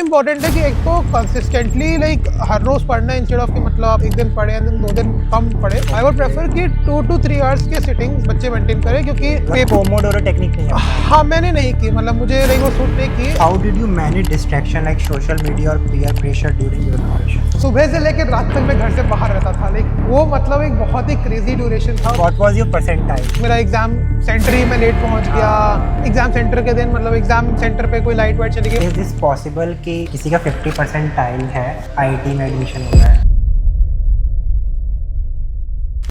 Important है कि एक तो कंसिस्टेंटली लाइक हर रोज पढ़ना इंस्टेड ऑफ कि मतलब आप एक दिन पढ़े एंड 2 दिन कम पढ़े। आई वुड प्रेफर कि 2 to 3 आवर्स के सिटिंग बच्चे मेंटेन करें क्योंकि पोमोडोरो टेक्निक नहीं है। हाँ मैंने नहीं की, मतलब मुझे लाइक वो सूट नहीं की। How did you manage distraction like social media और peer pressure during your preparation? सुबह से लेकर रात तक मैं घर से बाहर रहता था, लाइक वो मतलब एक बहुत ही क्रेजी ड्यूरेशन था। What was your percentile? मेरा एग्जाम सेंटर ही मैं लेट पहुंच गया। एग्जाम सेंटर के दिन मतलब एग्जाम सेंटर पे कोई लाइट वाइट चली गई। इज दिस पॉसिबल कि किसी का 50 परसेंटाइल है, आईटी में एडमिशन हो रहा है?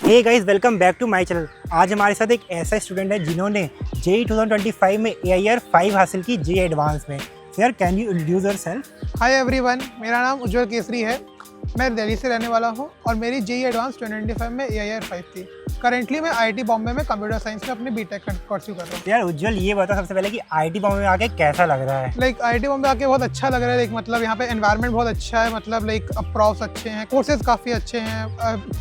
Hey guys, welcome back to my channel. आज हमारे साथ एक ऐसा स्टूडेंट है जिन्होंने जेईई 2025 में AIR 5 हासिल की जेईई एडवांस में। Sir, can you introduce yourself? Hi everyone, मेरा नाम उज्जवल केसरी है। मैं दिल्ली से रहने वाला हूँ और मेरी जेईई एडवांस 2025 में AIR 5 थी। करेंटली मैं IIT बॉम्बे में कंप्यूटर साइंस में अपनी बीटेक परस्यू कर रहा हूँ। यार उज्जवल, ये बता सबसे पहले कि IIT बॉम्बे में आके कैसा लग रहा है? लाइक IIT बॉम्बे आके बहुत अच्छा लग रहा है। लाइक मतलब यहाँ पे एनवायरनमेंट बहुत अच्छा है, मतलब लाइक प्रॉफ्स अच्छे हैं, कोर्सेज काफ़ी अच्छे हैं,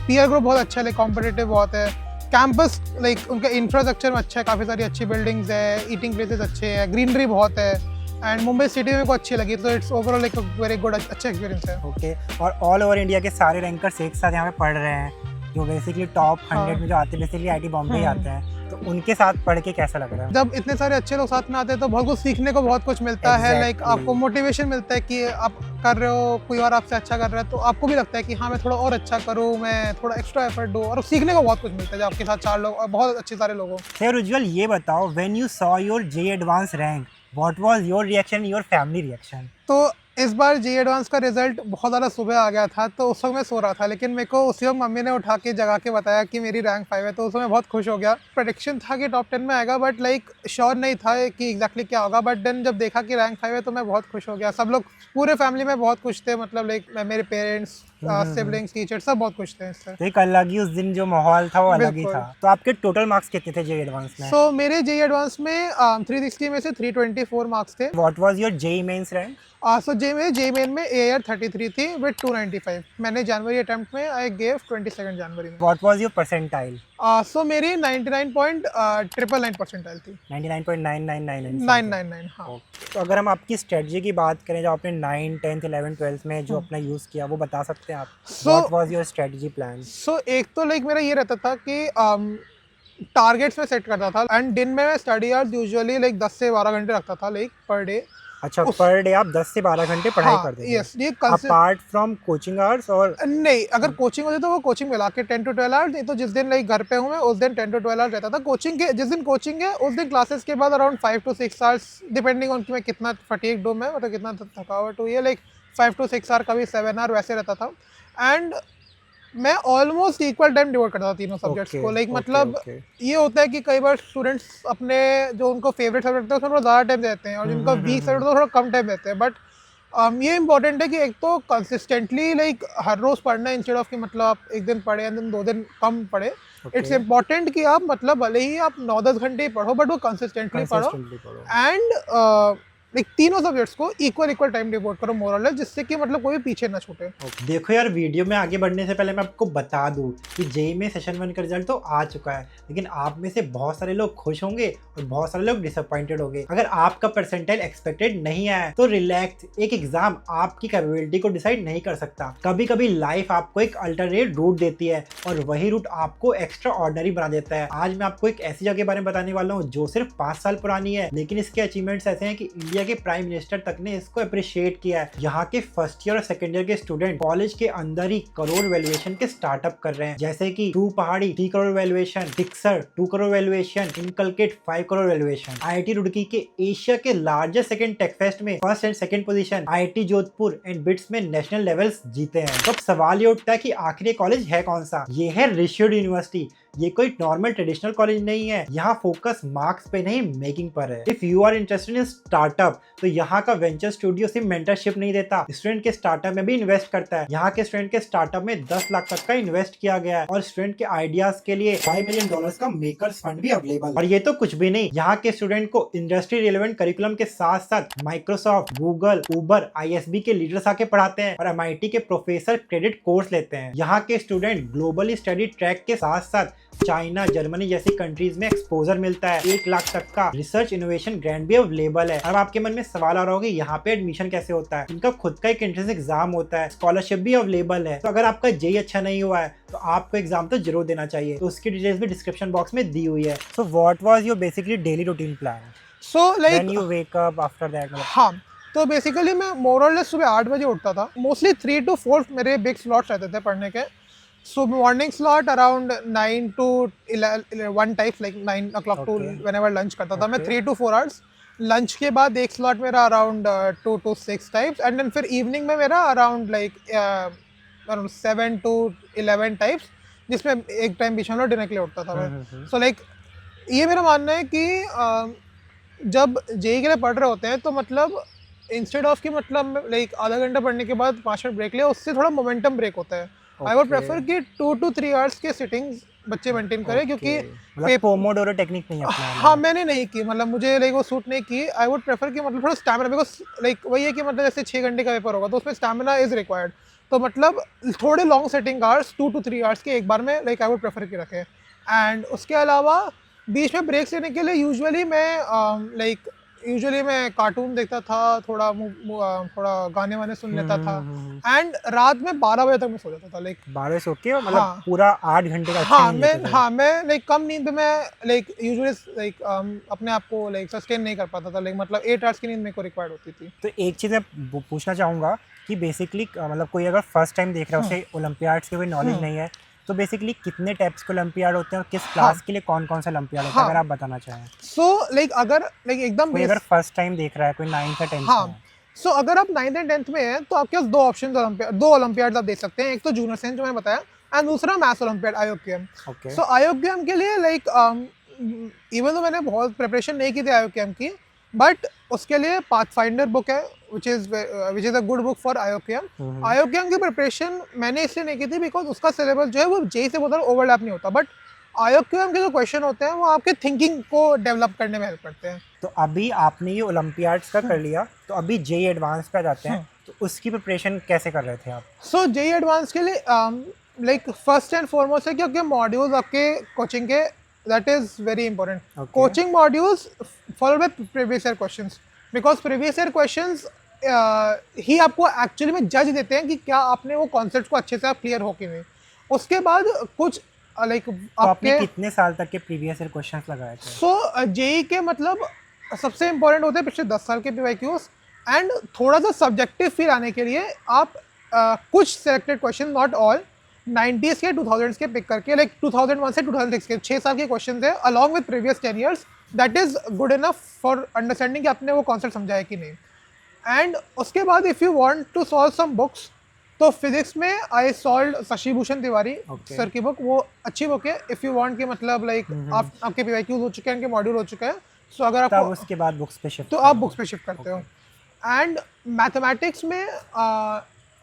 पीयर ग्रुप बहुत अच्छा है, लाइक कॉम्पिटिटिव बहुत है। कैंपस लाइक उनका इंफ्रास्ट्रक्चर में अच्छा है, काफ़ी सारी अच्छी बिल्डिंग्स है, ईटिंग प्लेसेस अच्छे हैं, ग्रीनरी बहुत है एंड मुंबई सिटी में को अच्छी लगी, तो it's overall like very good, अच्छा एक्सपीरियंस है। ओके, और ऑल ओवर इंडिया के सारे रैंकर्स एक साथ यहाँ पे पढ़ रहे हैं, जो बेसिकली टॉप 100 में जो आते हैं, बेसिकली IIT बॉम्बे ही आते हैं, तो उनके साथ पढ़ के कैसा लग रहा है? जब इतने सारे अच्छे लोग साथ में आते हैं तो बहुत कुछ सीखने को बहुत कुछ मिलता है। लाइक आपको मोटिवेशन मिलता है कि आप कर रहे हो, कोई और आपसे अच्छा कर रहा है तो आपको भी लगता है कि हाँ मैं थोड़ा और अच्छा करूँ, मैं थोड़ा एक्स्ट्रा एफर्ट दूँ, और सीखने को बहुत कुछ मिलता है जब आपके साथ 4 लोग और बहुत अच्छे सारे लोग हो। सर उज्जवल, ये बताओ, when you saw your JEE advance rank, what was your reaction, your family reaction? तो इस बार जेईई एडवांस का रिजल्ट बहुत ज़्यादा सुबह आ गया था, तो उस वक्त मैं सो रहा था, लेकिन मेरे को उसी वक्त मम्मी ने उठा के जगा के बताया कि मेरी रैंक 5 है, तो उसमें बहुत खुश हो गया। प्रेडिक्शन था कि टॉप 10 में आएगा, बट लाइक श्योर नहीं था कि एग्जैक्टली क्या होगा, बट देन जब देखा कि रैंक 5 है तो मैं बहुत खुश हो गया। सब लोग पूरे फैमिली में बहुत खुश थे, मतलब लाइक मेरे पेरेंट्स, सिबलिंग्स, टीचर्स सब बहुत खुश थे इससे। तो एक अलग ही उस दिन जो माहौल था वो अलग ही बिल्कुल। था। तो आपके टोटल मार्क्स कितने थे जेईई एडवांस में? सो मेरे जेईई एडवांस में 360 में से 324 मार्क्स थे। What was your JEE mains rank? So JEE main में AIR 33 थी विद 295। मैंने जनवरी अटेम्प्ट में आई गेव 22 जनवरी में। What was your percentile? So मेरी 99.999 परसेंटाइल थी। 99.9999। हाँ। तो अगर हम आपकी स्ट्रेटजी की बात करें, जो आपने 9, 10th, 11th, 12th में जो अपना यूज़ किया, वो बता सकते हैं आप? What was your strategy plan? So एक तो लाइक मेरा ये रहता था कि टारगेट्स में सेट करता था एंड दिन में मैं स्टडी आवर्स यूजुअली लाइक 10 से 12 घंटे रखता था लाइक पर डे। अच्छा, पर डे आप 10 से 12 घंटे पढ़ाई करते थे? यस, ये अपार्ट फ्रॉम कोचिंग आवर्स? और नहीं, अगर कोचिंग होती तो वो कोचिंग मिला के 10 to 12 आवर्स, नहीं तो जिस दिन लाइक घर पे हूँ मैं उस दिन 10 to 12 आवर्स रहता था। कोचिंग के जिस दिन कोचिंग है उस दिन क्लासेस के बाद around 5 to 6 hours, depending on कि मैं कितना फटीग्ड हूँ, मैं मतलब कितना थकावट हुई है, लाइक 5 to 6 आवर, कभी 7 आवर वैसे रहता था। एंड मैं ऑलमोस्ट इक्वल टाइम डिवोट करता था तीनों सब्जेक्ट्स को। लाइक मतलब ये होता है कि कई बार स्टूडेंट्स अपने जो उनको फेवरेट सब्जेक्ट है उसमें थोड़ा ज़्यादा टाइम देते हैं और जिनको वीक सब्जेक्ट है थोड़ा कम टाइम देते हैं। बट ये इंपॉर्टेंट है कि एक तो कंसिस्टेंटली लाइक हर रोज़ पढ़ना इंस्टेड ऑफ कि मतलब आप एक दिन पढ़े एंड देन 2 दिन कम पढ़े। इट्स इम्पॉर्टेंट कि आप मतलब भले ही आप 9-10 घंटे ही पढ़ो बट वो कंसिस्टेंटली पढ़ो एंड लाइक तीनों सब्जेक्ट्स को इक्वल टाइम डिवोट करो मोर और लेस, जिससे कि मतलब कोई पीछे ना छूटे। देखो यार, वीडियो में आगे बढ़ने से पहले मैं आपको बता दूं कि जेईई में सेशन 1 का रिजल्ट तो आ चुका है, लेकिन आप में से बहुत सारे लोग खुश होंगे और बहुत सारे लोग डिसअपॉइंटेड होंगे। अगर आपका परसेंटाइल एक्सपेक्टेड नहीं आया तो रिलैक्स, एक एग्जाम आपकी कैपेबिलिटी को डिसाइड नहीं कर सकता। कभी कभी लाइफ आपको एक अल्टरनेट रूट देती है और वही रूट आपको एक्स्ट्रा ऑर्डिनरी बना देता है। आज मैं आपको एक ऐसी जगह के बारे में बताने वाला हूँ जो सिर्फ 5 साल पुरानी है, लेकिन इसके अचीवमेंट्स ऐसे हैं कि इंडिया के प्राइम मिनिस्टर तक ने इसको अप्रिशिएट किया है। यहाँ के फर्स्ट ईयर और सेकंड ईयर के स्टूडेंट कॉलेज के अंदर ही करोड़ वैल्यूएशन के स्टार्टअप कर रहे हैं, जैसे कि 2 पहाड़ी 3 crore valuation, fixer 2 crore valuation, inculcate 5 crore valuation. IIT Roorkee के एशिया के लार्जेस्ट सेकंड टेक फेस्ट में first and second position, IIT Jodhpur and bits में नेशनल लेवल्स जीते हैं। तो अब सवाल ये उठता है कि आखिर ये कॉलेज है कौन सा? ये है रिशियोड यूनिवर्सिटी। ये कोई नॉर्मल ट्रेडिशनल कॉलेज नहीं है, यहाँ फोकस मार्क्स पे नहीं मेकिंग पर है। If you are interested in startup तो यहाँ का वेंचर स्टूडियो सिर्फ मेंटरशिप नहीं देता, स्टूडेंट के स्टार्टअप में भी इन्वेस्ट करता है। यहाँ के स्टूडेंट के स्टार्टअप में 10 लाख तक का इन्वेस्ट किया गया है और स्टूडेंट के आइडियाज के लिए $5 मिलियन का मेकर्स फंड भी अवेलेबल। और ये तो कुछ भी नहीं, यहाँ के स्टूडेंट को इंडस्ट्री रिलेवेंट करिकुलम के साथ साथ माइक्रोसॉफ्ट, गूगल, उबर, ISB के लीडर्स आके पढ़ाते हैं और MIT के प्रोफेसर क्रेडिट कोर्स लेते हैं। यहाँ के स्टूडेंट ग्लोबली स्टडी ट्रैक के साथ साथ चाइना, जर्मनी जैसी कंट्रीज में एक्सपोजर मिलता है, 1 लाख तक का रिसर्च इनोवेशन ग्रांट भी अवेलेबल है। अब आपके मन में सवाल आ रहा होगा यहाँ पे एडमिशन कैसे होता है। इनका खुद का एक एंट्रेंस एग्जाम होता है, स्कॉलरशिप भी अवेलेबल है। तो अगर आपका जेई अच्छा नहीं हुआ है तो आपको एग्जाम तो जरूर देना चाहिए। तो उसकी डिटेल्स भी डिस्क्रिप्शन बॉक्स में दी हुई है। सो what was your basically daily routine plan? So when like you wake up after that? हाँ, तो बेसिकली मैं मोर और लेस सुबह 8 बजे उठता था। मोस्टली 3 to 4 मेरे बिग स्लॉट्स रहते थे पढ़ने के। So morning slot around 9 to 1 type, like 9 o'clock to Okay. Whenever lunch करता था मैं, Okay. 3 to 4 hours. लंच के बाद एक स्लॉट मेरा around 2 to 6 types, and then फिर इवनिंग में मेरा around like around 7 to 11 types, जिसमें एक टाइम बीच में डिनर के लिए उठता था मैं। सो लाइक ये मेरा मानना है कि जब जेई के लिए पढ़ रहे होते हैं तो मतलब इंस्टेड ऑफ कि मतलब लाइक आधा घंटा पढ़ने के बाद 5 मिनट ब्रेक लिया, उससे थोड़ा मोमेंटम ब्रेक होता है। आई वुड प्रेफर कि 2 to 3 आवर्स के सिटिंग्स बच्चे मेंटेन करें, क्योंकि मतलब पोमोडोरो टेक्निक नहीं अपनाना। हाँ मैंने नहीं की, मतलब मुझे लाइक वो सूट नहीं की। आई वुड प्रेफर कि मतलब थोड़ा स्टैमिना, बिकॉज लाइक वही है कि मतलब जैसे 6 घंटे का पेपर होगा तो उसमें स्टैमिना इज रिक्वायर्ड। तो मतलब थोड़े long setting hours 2 to 3 hours के एक बार में लाइक आई वुड प्रेफर कि रखें। एंड उसके अलावा बीच में ब्रेक्स लेने के लिए यूजुअली मैं कार्टून देखता था, थोड़ा गाने वाने सुन लेता था, एंड रात में 12 बजे तक मैं सो जाता था। लाइक 12 सो के मतलब हाँ। पूरा 8 घंटे का? मैं लाइक कम नींद में लाइक यूजुअली लाइक अपने आप को लाइक सस्टेन नहीं कर पाता था। लाइक मतलब 8 आवर्स की नींद मेरे को रिक्वायर्ड होती थी। तो एक चीज़ मैं पूछना चाहूँगा कि बेसिकली मतलब कोई अगर फर्स्ट टाइम देख रहा है, उसे ओलंपियाड्स की कोई नॉलेज नहीं है, तो बेसिकली कितने टाइप्स के ओलंपियाड होते हैं और किस क्लास के लिए कौन कौन सा ओलंपियाड होता है, अगर आप बताना चाहें? सो लाइक अगर लाइक एकदम कोई अगर फर्स्ट टाइम देख रहा है, कोई 9th या 10th हाँ, में है। सो अगर आप 9th एंड 10th में हैं तो आपके पास 2 ऑप्शन, 2 ओलंपियाड आप देख सकते हैं। एक तो जूनियर साइंस जो मैंने बताया, एंड दूसरा मैथ्स ओलंपियाड IOKM। ओके। सो IOKM के लिए लाइक इवन तो मैंने बहुत प्रिपरेशन नहीं की थी IOKM की, बट उसके लिए पाथफाइंडर बुक है which is a good book for IOKM। IOKM की प्रिपरेशन मैंने इसलिए नहीं की थी बिकॉज उसका सिलेबस जो है वो जेई से बहुत ओवरलैप नहीं होता, बट IOKM के जो क्वेश्चन होते हैं वो आपके थिंकिंग को डेवलप करने में हेल्प करते हैं। तो अभी आपने ये ओलंपियाड्स का कर लिया, तो अभी जेई एडवांस पे आ जाते हैं, तो उसकी प्रिपरेशन कैसे कर रहे थे आप? सो जेई एडवांस के लिए लाइक फर्स्ट एंड फॉरमोस्ट है कि आपके मॉड्यूल्स आपके कोचिंग के, that is very important. Okay. Coaching modules followed by previous year questions, because previous year questions ही आपको एक्चुअली में जज देते हैं कि क्या आपने वो कॉन्सेप्ट को अच्छे से आप क्लियर हो कि नहीं। उसके बाद कुछ लाइक तो आपने कितने साल तक के प्रीवियस ईयर क्वेश्चंस लगाए थे? सो जेई के मतलब सबसे इंपॉर्टेंट होते हैं पिछले 10 साल के PYQs, एंड थोड़ा सा सब्जेक्टिव फील आने के लिए आप कुछ selected question, not all, 90s के 2000s के पिक करके, लाइक 2001 से 2006 के 6 साल के क्वेश्चन है along with previous 10 years, that is good enough for understanding कि आपने वो कॉन्सेप्ट समझा है कि नहीं। एंड उसके बाद if you want to solve some books, तो फिजिक्स में I solve Shashi Bhushan Tiwari sir की बुक, वो अच्छी बुक है। इफ़ यू वांट कि मतलब लाइक आपके PYQs हो चुके हैं, उनके मॉड्यूल हो चुके हैं, सो अगर आप उसके बाद बुक्स पे शिफ्ट तो आप बुक्स पे शिफ्ट करते हो। एंड मैथमेटिक्स में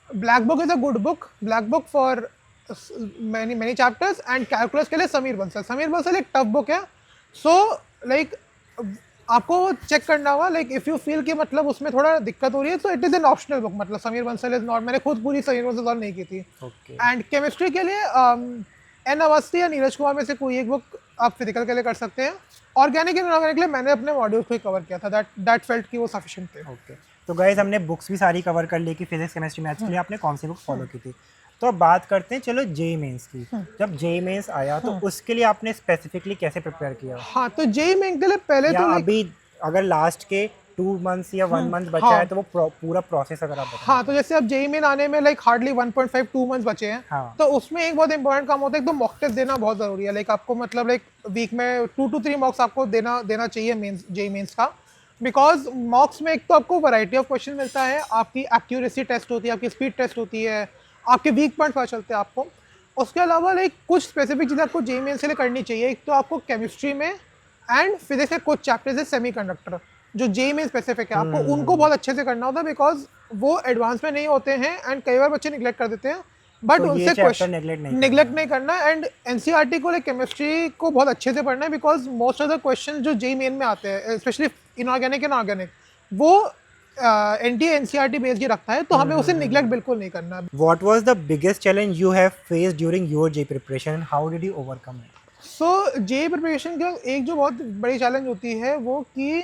black book is a good book, black book for many chapters. And calculus के लिए समीर बंसल एक टफ बुक है। सो लाइक आपको चेक करना होगा, लाइक इफ़ यू फील कि मतलब उसमें थोड़ा दिक्कत हो रही है, तो it is an optional book. मतलब समीर बंसल इज नॉट, मैंने खुद पूरी समीर बंसल सॉल्व नहीं की थी। एंड केमिस्ट्री के लिए एन अवस्थी या नीरज कुमार में से कोई एक बुक आप फिजिकल के लिए कर सकते हैं। ऑर्गेनिक एंड इनऑर्गेनिक के लिए मैंने अपने मॉड्यूल को ही कवर किया था, दैट फेल्ट कि वो सफिशिएंट थे। ओके, तो गाइस हमने बुक्स भी सारी कवर कर ली कि फिजिक्स केमिस्ट्री मैथ्स के लिए आपने कौन सी बुक फॉलो की थी। तो अब बात करते हैं चलो जेई मेंस की। जब जेई मेंस आया तो उसके लिए आपने स्पेसिफिकली कैसे प्रिपेयर किया? हाँ, तो जेई मेंस के लिए पहले या तो अभी अगर लास्ट के 2 months या 1 month बचा है तो वो पूरा प्रोसेस अगर आप बताएं। हाँ, तो जैसे अब जेई मेन आने में लाइक हार्डली 1.5-2 मंथ्स बचे हैं। हाँ। तो उसमें एक बहुत इंपॉर्टेंट काम होता है, एक तो मॉक टेस्ट देना बहुत ज़रूरी है। लाइक आपको मतलब लाइक वीक में 2 to 3 मॉक्स आपको देना चाहिए मेंस, जेई मेंस का। बिकॉज मॉक्स में एक तो आपको वैरायटी ऑफ क्वेश्चन मिलता है, आपकी एक्यूरेसी टेस्ट होती है, आपकी स्पीड टेस्ट होती है, आपके वीक पॉइंट पता चलते हैं आपको। उसके अलावा लाइक कुछ स्पेसिफिक चीज़ें आपको जेई मेंस के लिए करनी चाहिए। एक तो आपको केमिस्ट्री में एंड फिजिक्स के कुछ चैप्टर्स है सेमीकंडक्टर, जो जेई में स्पेसिफिक है, आपको उनको बहुत अच्छे से करना होता है, बिकॉज वो एडवांस में नहीं होते हैं एंड कई बार बच्चे निगलेक्ट कर देते हैं। बट तो उनसे क्वेश्चन नेगलेक्ट नहीं करना। एंड एनसीईआरटी को लाइक केमिस्ट्री को बहुत अच्छे से पढ़ना है, because most of the question जो जेई मेन में आते हैं, स्पेशली इनऑर्गेनिक एंड ऑर्गेनिक, वो एनसीईआरटी बेस्ड ही रखता है, तो हमें उसे निगलेक्ट बिल्कुल नहीं करना। What was the biggest challenge you have faced during your JEE preparation and how did you overcome it? So JEE preparation का एक जो बहुत बड़ी चैलेंज होती है वो कि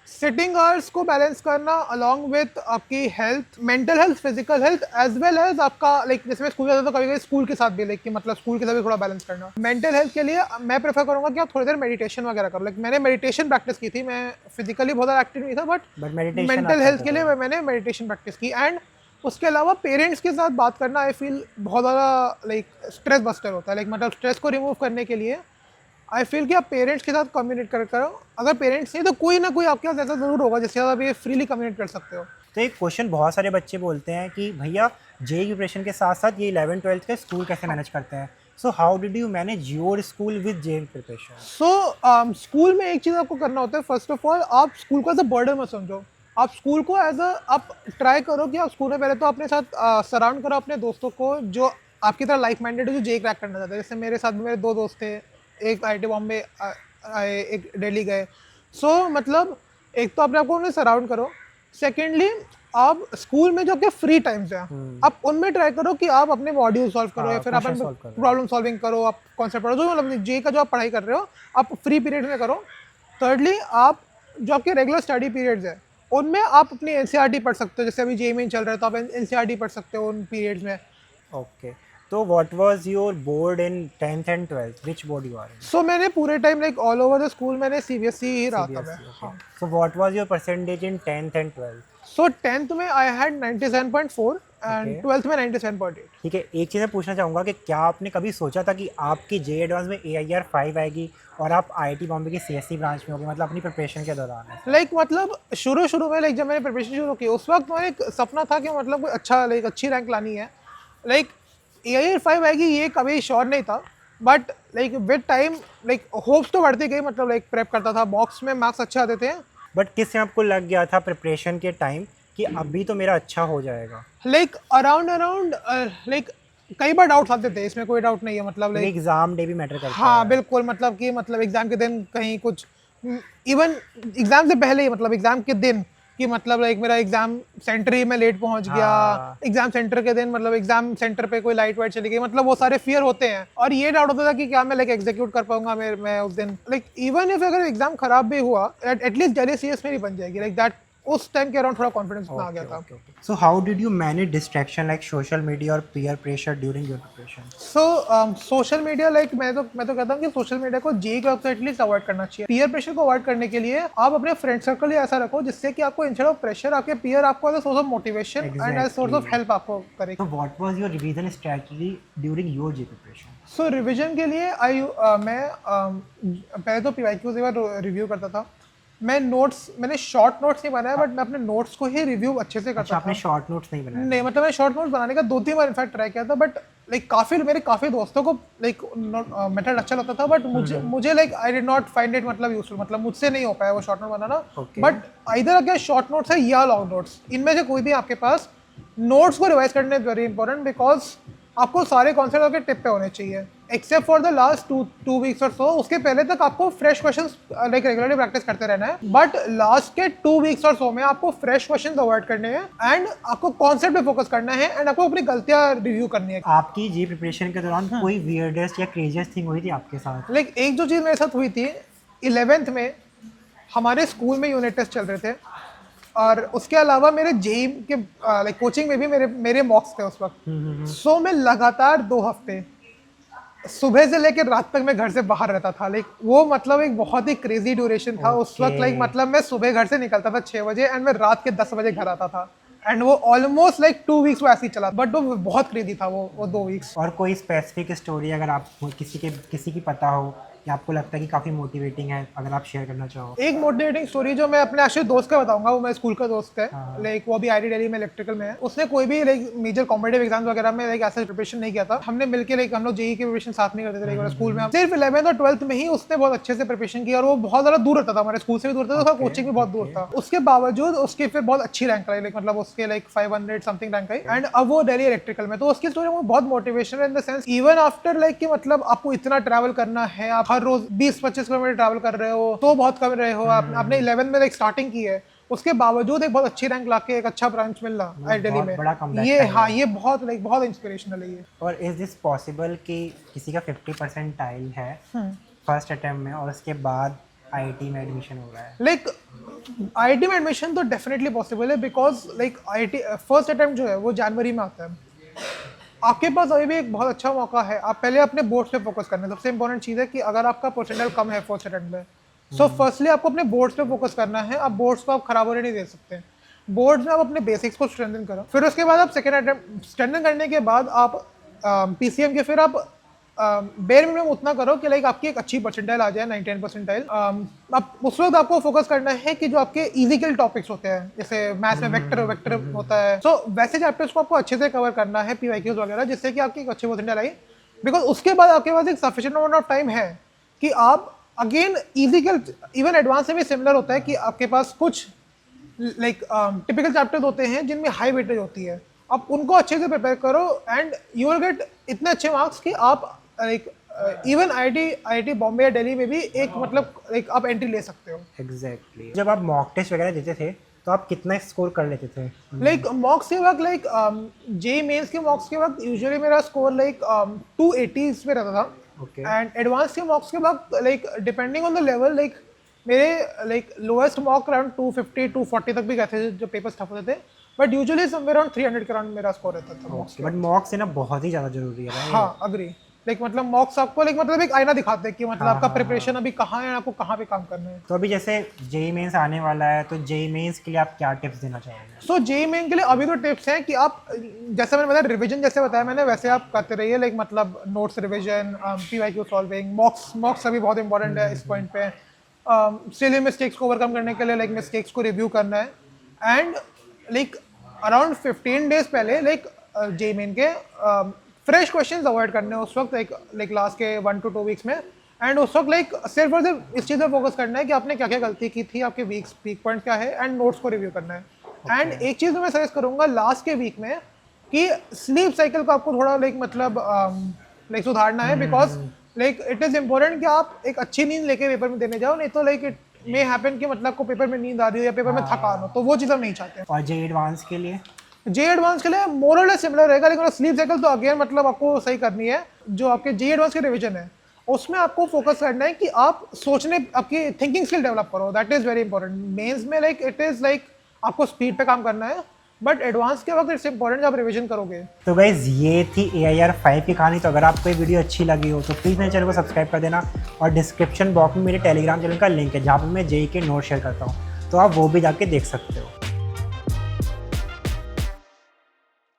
सिटिंग आवर्स को बैलेंस करना अलॉन्ग विथ आपकी health, mental health, physical health, as well as आपका लाइक जैसे मैं स्कूल जाता था, कभी कभी स्कूल के साथ भी लाइक कि मतलब स्कूल के साथ भी थोड़ा बैलेंस करना। मेंटल हेल्थ के लिए मैं प्रेफर करूंगा कि आप थोड़ी देर मेडिटेशन वगैरह करो। लाइक मैंने मेडिटेशन प्रैक्टिस की थी, मैं फिजिकली बहुत ज़्यादा एक्टिव नहीं था बट मेडिटेशन मेंटल हेल्थ के लिए मैंने मेडिटेशन प्रैक्टिस की। एंड उसके अलावा पेरेंट्स के साथ बात करना आई फील बहुत ज़्यादा लाइक स्ट्रेस बस्टर होता है। लाइक मतलब स्ट्रेस को रिमूव करने के लिए आई फील कि आप पेरेंट्स के साथ कम्युनिकेट करो। अगर पेरेंट्स नहीं तो कोई ना कोई आपके पास ऐसा ज़रूर होगा जिसके साथ आप ये फ्रीली कम्युनिकेट कर सकते हो। तो एक क्वेश्चन बहुत सारे बच्चे बोलते हैं कि भैया जे प्रिपरेशन के साथ साथ ये 11th-12th का स्कूल कैसे मैनेज करते हैं। सो how did you manage your school with J preparation? So school में एक चीज़ आपको करना होता है, फर्स्ट ऑफ ऑल आप स्कूल को एज अ बर्डन मत समझो। आप स्कूल को एज अ आप ट्राई करो कि आप स्कूल में पहले तो अपने साथ सराउंड करो अपने दोस्तों को जो आपकी तरह लाइक माइंडेड है, जो जे क्रैक करना चाहते हैं। जैसे मेरे साथ भी मेरे 2 दोस्त थे, एक IIT बॉम्बे आए, एक दिल्ली गए। सो मतलब एक तो अपने आपको उन्हें सराउंड करो। सेकेंडली आप स्कूल में जो आपके फ्री टाइम्स हैं आप उनमें ट्राई करो कि आप अपने मॉड्यूल सॉल्व करो या फिर आप प्रॉब्लम सॉल्विंग करो, आप कॉन्सेप्ट पढ़ो, जो मतलब जे का जो आप पढ़ाई कर रहे हो आप फ्री पीरियड में करो। थिर्डली आप जो आपके रेगुलर स्टडी पीरियड्स हैं उनमें आप अपनी NCERT पढ़ सकते हो। जैसे अभी जे मेन चल रहा है तो आप NCERT पढ़ सकते हो उन पीरियड्स में। ओके, तो what was your board in 10th and 12th? Which board you are in? So मैंने पूरे time like all over the school मैंने CBSE ही रहा था मैं। हाँ। So what was your percentage in 10th and 12th? So 10th में I had 97.4 and 12th में 97.8। ठीक है, एक चीज़ मैं पूछना चाहूँगा कि क्या आपने कभी सोचा था कि आपकी जे एडवांस में AIR 5 आएगी और आप IIT बॉम्बे की CSE ब्रांच में होगी, मतलब अपनी प्रिपरेशन के दौरान? लाइक मतलब शुरू में लाइक जब मैंने प्रिपरेशन शुरू की उस वक्त मेरा एक सपना था कि मतलब कोई अच्छा लाइक अच्छी रैंक लानी है। लाइक AIR 5 आएगी ये कभी श्योर नहीं था but like with time like hopes तो बढ़ती गई। मतलब लाइक प्रेप करता था, बॉक्स में मार्क्स अच्छे आते थे। बट किस से आपको लग गया था प्रिपरेशन के टाइम कि अभी तो मेरा अच्छा हो जाएगा? लाइक अराउंड लाइक कई बार डाउट्स आते थे, इसमें कोई डाउट नहीं है। मतलब लाइक एग्जाम डे भी मैटर करता है। हाँ बिल्कुल, मतलब कि मतलब एग्जाम के दिन कहीं कुछ, इवन एग्जाम से पहले ही मतलब एग्जाम के दिन कि मतलब लाइक मेरा एग्जाम सेंटर ही मैं लेट पहुंच गया। एग्जाम सेंटर के दिन मतलब एग्जाम सेंटर पे कोई लाइट वाइट चली गई, मतलब वो सारे फियर होते हैं। और ये डाउट होता था कि क्या मैं लाइक एग्जीक्यूट कर पाऊंगा मैं उस दिन। लाइक इवन इफ अगर एग्जाम खराब भी हुआ एटलीस्ट दिल्ली CS मेरी बन जाएगी। लाइक दैट उस टाइम के अराउंड थोड़ा कॉन्फिडेंस आ गया था। So how did you manage distraction like social media और peer pressure during your preparation? So social media like मैं तो कहता हूँ कि सोशल मीडिया को जे के वक्त एटलीस्ट अवॉइड करना चाहिए। पीयर प्रेशर को अवॉइड करने के लिए आप अपने फ्रेंड सर्कल ही ऐसा रखो जिससे कि आपको इंस्टेड ऑफ प्रेशर आपके पीयर आपको as a source of motivation and as source of help आपको करे। So what was your revision strategy during your J preparation? So revision के लिए मैं पहले तो PYQs एक बार रिव्यू करता था। मैंने शॉर्ट नोट्स नहीं बनाया बट मैं अपने नोट्स को ही रिव्यू अच्छे से करता था। आपने शॉर्ट नोट्स नहीं बनाए? नहीं, मतलब मैं शॉर्ट नोट्स बनाने का 2-3 बार इनफैक्ट ट्राई किया था बट लाइक काफ़ी दोस्तों को लाइक मेथड अच्छा लगता था बट मुझे like I did not find it मतलब यूजफुल। मतलब मुझसे नहीं हो पाया वो शॉर्ट नोट बनाना। बट इधर अगर शॉर्ट नोट्स है या लॉन्ग नोट्स, इनमें से कोई भी आपके पास नोट्स को रिवाइज करने वेरी इंपॉर्टेंट बिकॉज आपको सारे कॉन्सेप्ट आपके टिप पे होने चाहिए except for the last two weeks और सो। उसके पहले तक आपको fresh questions like regularly practice करते रहना है बट लास्ट के 2 वीक्स और सो में आपको फ्रेश क्वेश्चंस अवॉइड करने हैं एंड आपको कॉन्सेप्ट पे फोकस करना है एंड आपको अपनी गलतियां रिव्यू करनी है। आपकी जी प्रिपरेशन के दौरान कोई वियर्डेस्ट या क्रेजियस्ट थिंग हुई थी आपके साथ? लाइक एक जो चीज़ मेरे साथ हुई थी 11th में हमारे स्कूल में यूनिट टेस्ट चल रहे थे और उसके अलावा मेरे जेई के लाइक कोचिंग में भी मेरे मॉक्स थे उस वक्त। सो मैं लगातार 2 हफ्ते सुबह से लेकर रात तक मैं घर से बाहर रहता था। लाइक वो मतलब एक बहुत ही क्रेजी ड्यूरेशन था उस वक्त। लाइक मतलब मैं सुबह घर से निकलता था 6 बजे एंड मैं रात के 10 बजे घर आता था एंड वो ऑलमोस्ट लाइक 2 वीक्स वो ऐसे ही चला बट वो बहुत क्रेजी था वो 2 वीक्स। और कोई स्पेसिफिक स्टोरी अगर आप किसी की पता हो या आपको लगता है कि काफ़ी मोटिवेटिंग है, अगर आप शेयर करना चाहो? एक मोटिवेटिंग स्टोरी जो मैं अपने एक्चुअली दोस्त का बताऊंगा, वो मेरे स्कूल का दोस्त है। लाइक वो भी IIT दिल्ली में इलेक्ट्रिकल में है। उसने कोई भी लाइक मेजर कॉम्पिटिटिव एग्जाम्स वगैरह में लाइक ऐसा प्रिपरेशन नहीं किया था। हमने मिलकर लाइक हम लोग जेई की प्रिपरेशन साथ में करते थे लाइक स्कूल में। सिर्फ 11th और 12th में ही उसने बहुत अच्छे से प्रिपरेशन किया और वो बहुत ज़्यादा दूर रहता था, हमारे स्कूल से भी दूर था, उसका कोचिंग भी बहुत दूर था। उसके बावजूद उसकी फिर बहुत अच्छी रैंक आई, लाइक मतलब उसके like 500 something rank I and अब वो दिल्ली इलेक्ट्रिकल में। तो उसकी स्टोरी में बहुत मोटिवेशन है in the sense even after like कि मतलब आपको इतना ट्रैवल करना है, आप हर रोज 20-25 किलोमीटर ट्रैवल कर रहे हो तो बहुत कर रहे हो। आपने 11th में लाइक स्टार्टिंग की है उसके बावजूद एक बहुत अच्छी रैंक लाके एक अच्छा ब्रांच मिलना दिल्ली बहुत में, बड़ा comeback ये है हाँ ये बहुत लाइक बहुत इंस्पिरेशनल है ये। और इज दिस पॉसिबल कि किसी का 50% है फर्स्ट अटेम्प्ट में और उसके बाद आईआईटी में एडमिशन हो रहा है? लाइक आईआईटी में एडमिशन तो डेफिनेटली पॉसिबल है, because like IIT first attempt जो है वो जनवरी में आता है। आपके पास अभी भी एक बहुत अच्छा मौका है, आप पहले अपने बोर्ड्स पे फोकस करना है। सबसे इंपॉर्टेंट चीज़ है कि अगर आपका परसेंटाइल कम है फर्स्ट अटेम्प्ट में, सो फर्स्टली आपको अपने बोर्ड्स पे फोकस करना है। आप बोर्ड्स को आप खराब होने नहीं दे सकते। बोर्ड्स में आप अपने बेसिक्स को स्ट्रेंथन करो, फिर उसके बाद आप सेकेंड अटेम्प्ट स्ट्रेंथन करने के बाद आप पीसीएम के फिर आप बेयर मिनिमम उतना करो कि लाइक आपकी एक अच्छी परसेंटाइल आ जाए 99 परसेंटाइल। अब उस वक्त आपको फोकस करना है कि जो आपके इजिकल टॉपिक्स होते हैं, जैसे मैथ्स में वेक्टर होता है, सो वैसे चैप्टर्स को आपको अच्छे से कवर करना है, पीवाईक्यूज वगैरह, जिससे कि आपकी एक अच्छी परसेंटाइल आई। बिकॉज उसके बाद आपके पास एक सफिशिएंट अमाउंट ऑफ टाइम है कि आप अगेन इजिकल, इवन एडवांस से भी सिमिलर होता है कि आपके पास कुछ लाइक टिपिकल चैप्टर्स होते हैं जिनमें हाई वेटेज होती है, आप उनको अच्छे से प्रिपेयर करो एंड यू विल गेट इतने अच्छे मार्क्स कि आप लाइक इवन आईआईटी बॉम्बे या दिल्ली में भी एक मतलब लाइक आप एंट्री ले सकते हो। एग्जैक्टली। जब आप मॉक टेस्ट वगैरह देते थे तो आप कितना स्कोर कर लेते थे? लाइक मॉक्स के वक्त लाइक जेई मेंस के मॉक्स के वक्त यूजुअली मेरा स्कोर लाइक 280s पे रहता था। ओके। एंड एडवांस के मॉक्स के वक्त like depending on the level, like मेरे लाइक लोएस्ट मॉक अराउंड 250 240 तक भी गए थे जो पेपर्स टफ होते थे, बट यूजुअली समवेयर अराउंड 300 के अराउंड मेरा स्कोर रहता था मॉक्स। बट मॉक से ना बहुत ही ज़्यादा जरूरी है भाई। हाँ अग्री। लाइक मतलब मॉक्स आपको लाइक मतलब एक आईना दिखाते हैं कि मतलब आपका प्रिपरेशन अभी कहाँ है, आपको कहाँ पे काम करना है। तो अभी जैसे जेई मेंस आने वाला है, तो जेई मेंस के लिए आप क्या टिप्स देना चाहोगे? सो जेई मेन के लिए अभी तो टिप्स हैं कि आप जैसे मैंने बताया रिवीजन जैसे बताया मैंने वैसे आप करते रहिए, लाइक मतलब नोट्स रिवीजन, पीवाईक्यू सॉल्विंग, मॉक्स अभी बहुत इंपॉर्टेंट है इस पॉइंट पे। सिली मिस्टेक्स को ओवरकम करने के लिए लाइक मिस्टेक्स को रिव्यू करना है। एंड लाइक अराउंड 15 डेज पहले लाइक जेई मेन के फ्रेश क्वेश्चंस अवॉइड करने हैं उस वक्त, लाइक लास्ट के 1 to 2 वीक्स में। एंड उस वक्त लाइक सिर्फ और सिर्फ इस चीज़ पर फोकस करना है कि आपने क्या क्या गलती की थी, आपके वीक पॉइंट क्या है, एंड नोट्स को रिव्यू करना है। एंड एक चीज़ मैं सजेस्ट करूँगा लास्ट के वीक में कि स्लीप साइकिल को आपको थोड़ा लाइक मतलब लाइक सुधारना है, because like it is important कि आप एक अच्छी नींद लेके पेपर में देने जाओ, नहीं तो लाइक इट मे हैपन कि मतलब को पेपर में नींद आ रही हो या पेपर में थकान हो, तो वो चीज़ हम नहीं चाहते। और जेई एडवांस के लिए? जे एडवांस के लिए मोर और लेस सिमिलर रहेगा, लेकिन स्लीप साइकिल तो अगेन मतलब आपको सही करनी है। जो आपके जे एडवांस के रिवीजन है उसमें आपको फोकस करना है कि आप सोचने, आपकी थिंकिंग स्किल डेवलप करो, that is very important. Mains में लाइक इट इज़ लाइक आपको स्पीड पे काम करना है, बट एडवांस के वक्त इट्स इंपॉर्टेंट आप रिवीजन करोगे। तो गाइज ये थी AIR 5 की कहानी। तो अगर आपको ये वीडियो अच्छी लगी हो तो प्लीज़ मेरे चैनल को सब्सक्राइब कर देना, और डिस्क्रिप्शन बॉक्स में मेरे टेलीग्राम चैनल का लिंक है जहाँ पर मैं जेई के नोट शेयर करता हूँ, तो आप वो भी जाके देख सकते हो।